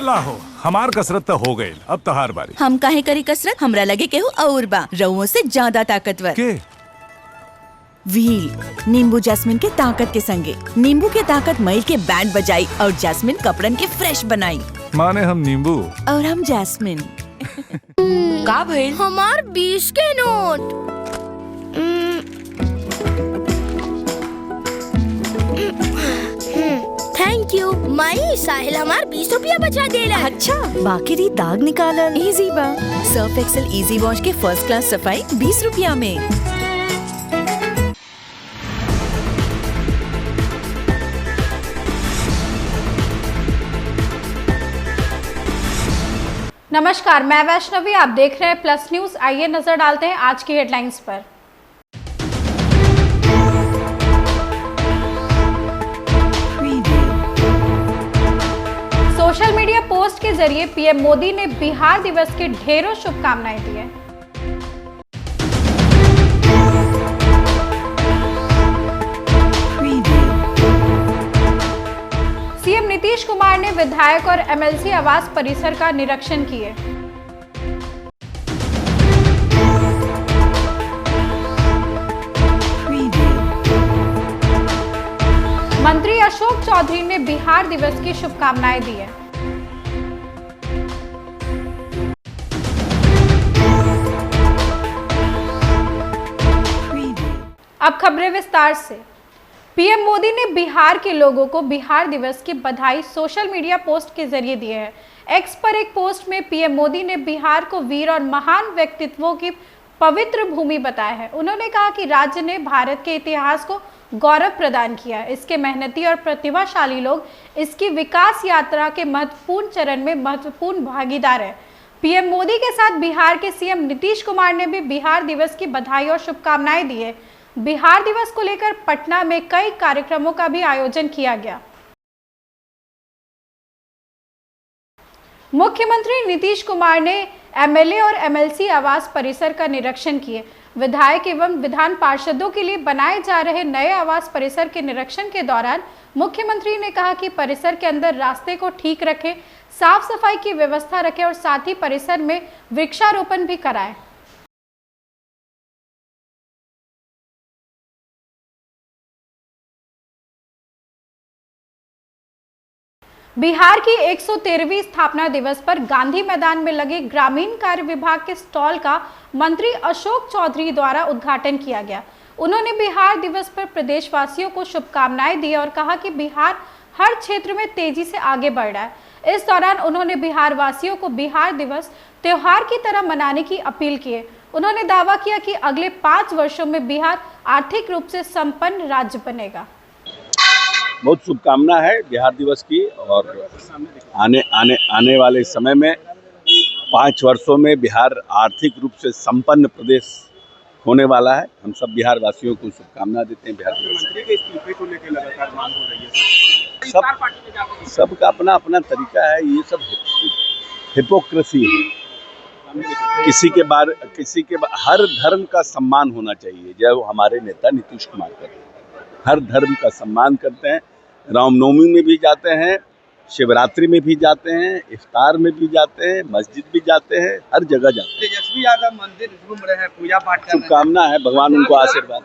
लाहो हमार कसरत तो हो गई, अब तहार बारी। हम काहे करी कसरत? हमरा लगे केहू और बा रउओं से ज्यादा ताकतवर। के? व्हील नींबू जैस्मिन के ताकत के संगे। नींबू के ताकत मईल के बैंड बजाई और जैस्मिन कपड़न के फ्रेश बनाई। माने हम नींबू और हम जैस्मिन। का भइल? हमार 20 के नोट। थैंक यू माई, साहिल हमार 20 रुपया बचा देला। अच्छा, बाकी री दाग निकालल इजी बा। सर्फ एक्सेल इजी वॉश के फर्स्ट क्लास सफाई 20 रुपया में। नमस्कार, मैं वैष्णवी, आप देख रहे हैं प्लस न्यूज। आइए नजर डालते हैं आज की हेडलाइंस पर। सोशल मीडिया पोस्ट के जरिए पीएम मोदी ने बिहार दिवस की ढेरों शुभकामनाएं दी हैं। सीएम नीतीश कुमार ने विधायक और एमएलसी आवास परिसर का निरीक्षण किए। मंत्री अशोक चौधरी ने बिहार दिवस की शुभकामनाएं दी है। अब खबरें विस्तार से। पीएम मोदी ने बिहार के लोगों को बिहार दिवस की बधाई सोशल मीडिया पोस्ट के जरिए दी है। एक्स पर एक पोस्ट में पीएम मोदी ने बिहार को वीर और महान व्यक्तित्वों की पवित्र भूमि बताया है। उन्होंने कहा कि राज्य ने भारत के इतिहास को गौरव प्रदान किया। इसके मेहनती और प्रतिभाशाली लोग इसकी विकास यात्रा के महत्वपूर्ण चरण में महत्वपूर्ण भागीदार हैं। पीएम मोदी के साथ बिहार के सीएम नीतीश कुमार ने भी बिहार दिवस की बधाई और शुभकामनाएं दी है। बिहार दिवस को लेकर पटना में कई कार्यक्रमों का भी आयोजन किया गया। मुख्यमंत्री नीतीश कुमार ने एमएलए और एमएलसी आवास परिसर का निरीक्षण किए। विधायक एवं विधान पार्षदों के लिए बनाए जा रहे नए आवास परिसर के निरीक्षण के दौरान मुख्यमंत्री ने कहा कि परिसर के अंदर रास्ते को ठीक रखें, साफ सफाई की व्यवस्था रखें और साथ ही परिसर में वृक्षारोपण भी कराएं। बिहार की 113वीं स्थापना दिवस पर गांधी मैदान में लगे ग्रामीण कार्य विभाग के स्टॉल का मंत्री अशोक चौधरी द्वारा उद्घाटन किया गया। उन्होंने बिहार दिवस पर प्रदेशवासियों को शुभकामनाएं दी और कहा कि बिहार हर क्षेत्र में तेजी से आगे बढ़ रहा है। इस दौरान उन्होंने बिहार वासियों को बिहार दिवस त्योहार की तरह मनाने की अपील की। उन्होंने दावा किया कि अगले 5 वर्षों में बिहार आर्थिक रूप से संपन्न राज्य बनेगा। बहुत शुभकामना है बिहार दिवस की, और आने वाले समय में 5 वर्षों में बिहार आर्थिक रूप से संपन्न प्रदेश होने वाला है। हम सब बिहार वासियों को शुभकामना देते हैं बिहार दिवस। मंत्री के इस्तीफे को लेकर लगातार मांग हो रही है। सबका अपना अपना तरीका है। ये सब हिपोक्रेसी है। किसी के हर धर्म का सम्मान होना चाहिए, जो हमारे नेता नीतीश कुमार करते हैं। हर धर्म का सम्मान करते हैं। रामनवमी में भी जाते हैं, शिवरात्रि में भी जाते हैं, इफ्तार में भी जाते हैं, मस्जिद भी जाते हैं, हर जगह जाते हैं। तेजस्वी यादव मंदिर घूम रहे हैं, पूजा पाठ कर रहे हैं। शुभकामना है, भगवान उनको आशीर्वाद।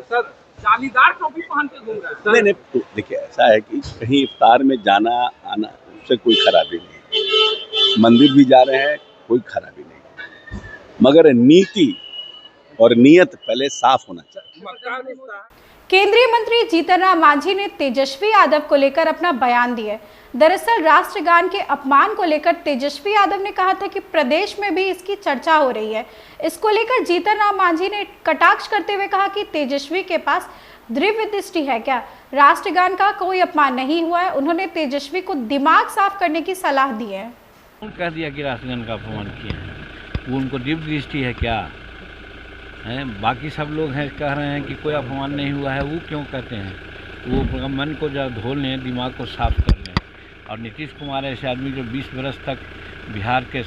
सर जालीदार टोपी पहन के घूम रहे हैं। नहीं, देखिए ऐसा है कि कहीं इफ्तार में जाना आना उससे कोई खराबी नहीं। मंदिर भी जा रहे हैं, कोई खराबी नहीं, मगर नीति और नियत पहले साफ होना चाहिए। केंद्रीय मंत्री जीतन राम मांझी ने तेजस्वी यादव को लेकर अपना बयान दिया। दरअसल राष्ट्रगान के अपमान को लेकर तेजस्वी यादव ने कहा था कि प्रदेश में भी इसकी चर्चा हो रही है। इसको लेकर जीतन राम मांझी ने कटाक्ष करते हुए कहा कि तेजस्वी के पास दिव्य दृष्टि है क्या? राष्ट्रगान का कोई अपमान नहीं हुआ है। उन्होंने तेजस्वी को दिमाग साफ करने की सलाह दी है। कह दिया कि राष्ट्रगान का अपमान किया है, वो उनको दिव्य दृष्टि है क्या है? बाकी सब लोग हैं कह रहे हैं कि कोई अपमान नहीं हुआ है, वो क्यों कहते हैं? वो मन को जरा धो लें, दिमाग को साफ कर लें। और नीतीश कुमार ऐसे आदमी जो 20 बरस तक बिहार के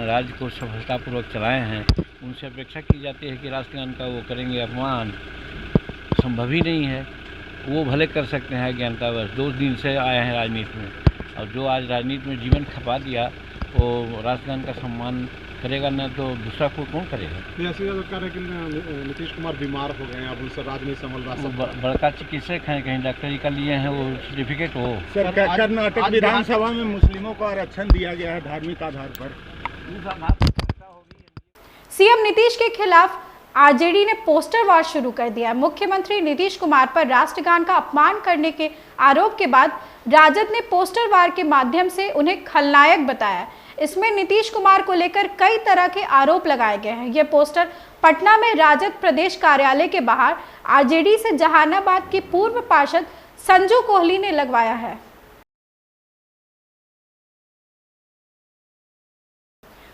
राज्य को सफलतापूर्वक चलाए हैं, उनसे अपेक्षा की जाती है कि राष्ट्रगान का वो करेंगे अपमान। संभव ही नहीं है। वो भले कर सकते हैं ज्ञानतावश, 2 दिन से आए हैं राजनीति में, और जो आज राजनीति में जीवन खपा दिया वो राष्ट्रगान का सम्मान करेगा ना तो दूसरा कोई कौन करेगा। ऐसी कह रहे कि नीतीश कुमार बीमार हो गए हैं, अब उनसे राज नहीं संभल रहा। वो बड़का चिकित्सक हैं, कहीं डॉक्टरी का लिए हैं, वो सर्टिफिकेट हो। सर कर्नाटक विधानसभा में मुस्लिमों को आरक्षण दिया गया है धार्मिक आधार पर। सीएम नीतीश के खिलाफ आरजेडी ने पोस्टर वार शुरू कर दिया है। मुख्यमंत्री नीतीश कुमार पर राष्ट्रगान का अपमान करने के आरोप के बाद राजद ने पोस्टर वार के माध्यम से उन्हें खलनायक बताया। इसमें नीतीश कुमार को लेकर कई तरह के आरोप लगाए गए हैं। यह पोस्टर पटना में राजद प्रदेश कार्यालय के बाहर आरजेडी से जहानाबाद के पूर्व पार्षद संजू कोहली ने लगवाया है।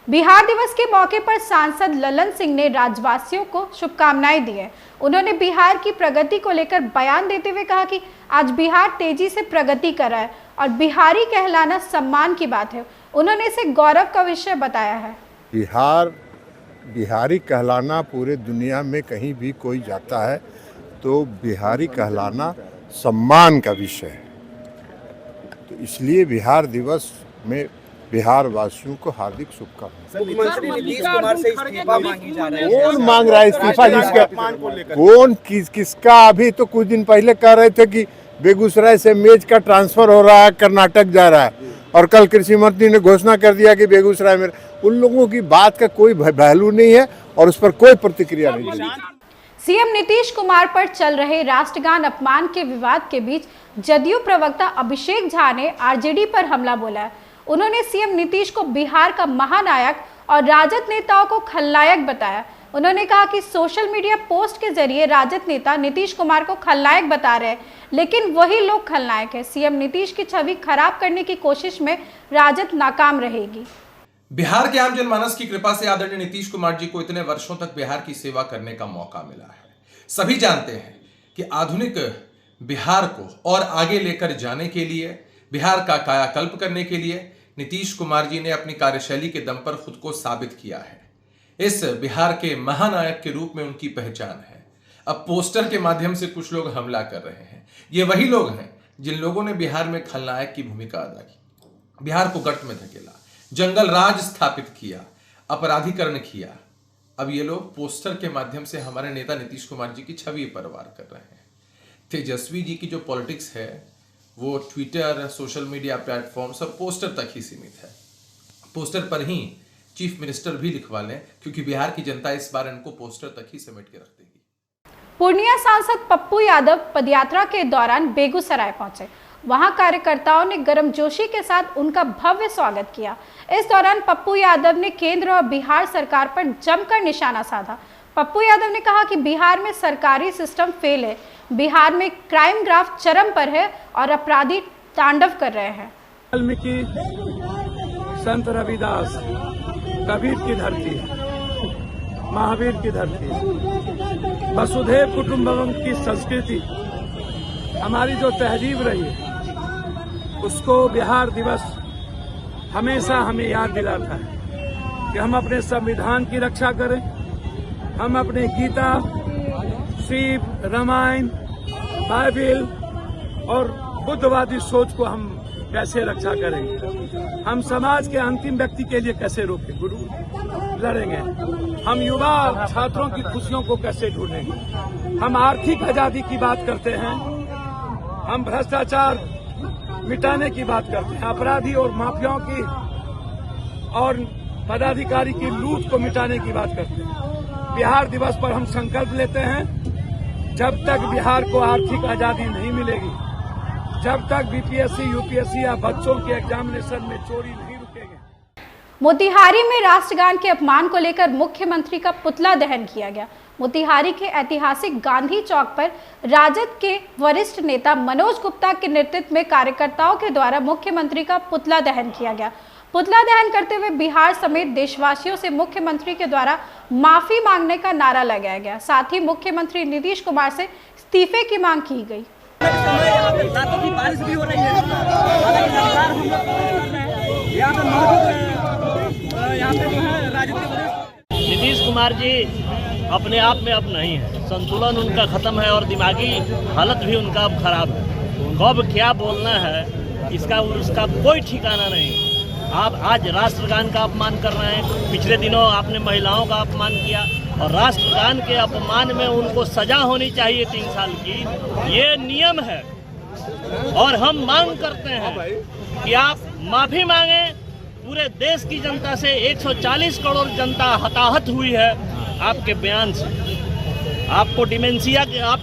बिहार दिवस के मौके पर सांसद ललन सिंह ने राज्यवासियों को शुभकामनाएं दी है। उन्होंने बिहार की प्रगति को लेकर बयान देते हुए कहा कि आज बिहार तेजी से प्रगति कर रहा है और बिहारी कहलाना सम्मान की बात है। उन्होंने इसे गौरव का विषय बताया है। बिहारी कहलाना पूरे दुनिया में कहीं भी कोई जाता है तो बिहारी कहलाना सम्मान का विषय है। तो इसलिए बिहार दिवस में बिहार वासियों को हार्दिक शुभकामनाएं। मुख्यमंत्री नीतीश कुमार से इस्तीफा मांगी जा रही है। कौन मांग रहा है इस्तीफा? जिसका कौन किसका? अभी तो कुछ दिन पहले कह रहे थे कि बेगूसराय से मेज का ट्रांसफर हो रहा है, कर्नाटक जा रहा है, और कल कृषि मंत्री ने घोषणा कर दिया कि बेगूसराय में। उन लोगों की बात का कोई वैल्यू नहीं है और उस पर कोई प्रतिक्रिया नहीं है। सीएम नीतीश कुमार पर चल रहे राष्ट्रगान अपमान के विवाद के बीच जदयू प्रवक्ता अभिषेक झा ने आरजेडी पर हमला बोला है। उन्होंने सीएम नीतीश को बिहार का महानायक और राजद नेताओं को खलनायक बताया। उन्होंने कहा कि सोशल मीडिया पोस्ट के जरिए राजद नेता नीतीश कुमार को खलनायक बता रहे हैं, लेकिन वही लोग खलनायक हैं। सीएम नीतीश की छवि खराब करने की कोशिश में राजद नाकाम रहेगी। बिहार के आम जनमानस की कृपा से आदरणीय नीतीश कुमार जी को इतने वर्षों तक बिहार की सेवा करने का मौका मिला है। सभी जानते हैं कि आधुनिक बिहार को और आगे लेकर जाने के लिए, बिहार का कायाकल्प करने के लिए नीतीश कुमार जी ने अपनी कार्यशैली के दम पर खुद को साबित किया है। इस बिहार के महानायक के रूप में उनकी पहचान है। अब पोस्टर के माध्यम से कुछ लोग हमला कर रहे हैं। ये वही लोग हैं जिन लोगों ने बिहार में खलनायक की भूमिका अदा की, बिहार को गर्त में धकेला, जंगल राज स्थापित किया, अपराधीकरण किया। अब ये लोग पोस्टर के माध्यम से हमारे नेता नीतीश कुमार जी की छवि पर वार कर रहे हैं। तेजस्वी जी की जो पॉलिटिक्स है वो ट्विटर, सोशल मीडिया प्लेटफॉर्म सब पोस्टर तक ही सीमित है। पोस्टर पर ही चीफ मिनिस्टर भी लिखवा लें, क्योंकि बिहार की जनता इस बार इनको पोस्टर तक ही समेट के रख देगी। पूर्णिया सांसद पप्पू यादव पदयात्रा के दौरान बेगूसराय पहुंचे। वहां कार्यकर्ताओं ने गर्मजोशी के साथ उनका भव्य स्वागत किया। इस दौरान पप्पू यादव ने केंद्र और बिहार सरकार पर जमकर निशाना साधा। पप्पू यादव ने कहा कि बिहार में सरकारी सिस्टम फेल है, बिहार में क्राइम ग्राफ चरम पर है और अपराधी तांडव कर रहे हैं। वाल्मीकि, संत रविदास, कबीर की धरती है, महावीर की धरती है, वसुधैव कुटुंबकम की संस्कृति, हमारी जो तहजीब रही है उसको बिहार दिवस हमेशा हमें याद दिलाता है कि हम अपने संविधान की रक्षा करें, हम अपने गीता, शिव, रामायण, बाइबिल और बुद्धवादी सोच को हम कैसे रक्षा करेंगे, हम समाज के अंतिम व्यक्ति के लिए कैसे रोके गुरु लड़ेंगे, हम युवा छात्रों की खुशियों को कैसे ढूंढेंगे, हम आर्थिक आजादी की बात करते हैं, हम भ्रष्टाचार मिटाने की बात करते हैं, अपराधी और माफियाओं की और पदाधिकारी की लूट को मिटाने की बात करते हैं। बिहार दिवस पर हम संकल्प लेते हैं, जब तक बिहार को आर्थिक आजादी नहीं मिलेगी, जब तक बीपीएससी, यूपीएससी या बच्चों के एग्जामिनेशन में चोरी नहीं रुकेंगे। मोतिहारी में राष्ट्रगान के अपमान को लेकर मुख्यमंत्री का पुतला दहन किया गया। मोतिहारी के ऐतिहासिक गांधी चौक पर राजद के वरिष्ठ नेता मनोज गुप्ता के नेतृत्व में कार्यकर्ताओं के द्वारा मुख्यमंत्री का पुतला दहन किया गया। पुतला दहन करते हुए बिहार समेत देशवासियों से मुख्यमंत्री के द्वारा माफी मांगने का नारा लगाया गया। साथ ही मुख्यमंत्री नीतीश कुमार से इस्तीफे की मांग की गई। नीतीश कुमार जी अपने आप में अब नहीं है, संतुलन उनका खत्म है और दिमागी हालत भी उनका अब खराब है। कब क्या बोलना है इसका उसका कोई ठिकाना नहीं। आप आज राष्ट्रगान का अपमान कर रहे हैं, पिछले दिनों आपने महिलाओं का अपमान किया और राष्ट्रगान के अपमान में उनको सजा होनी चाहिए 3 साल की, ये नियम है। और हम मांग करते हैं कि आप माफ़ी मांगें। पूरे देश की जनता से 140 करोड़ जनता हताहत हुई है आपके बयान से। आपको आप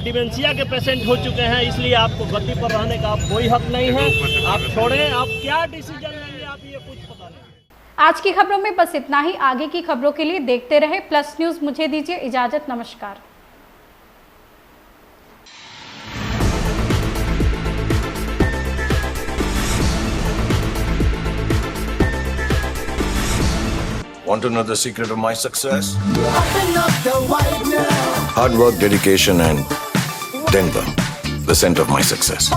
डिमेंशिया के पेशेंट हो चुके हैं, इसलिए आपको गद्दी पर रहने का कोई हक नहीं है। आप छोड़ें, आप क्या डिसीजन लेंगे आप ये कुछ पता नहीं। आज की खबरों में बस इतना ही। आगे की खबरों के लिए देखते रहे प्लस न्यूज। मुझे दीजिए इजाजत, नमस्कार। Want to know the secret of my success? Hard work, dedication, and Denver, the center of my success.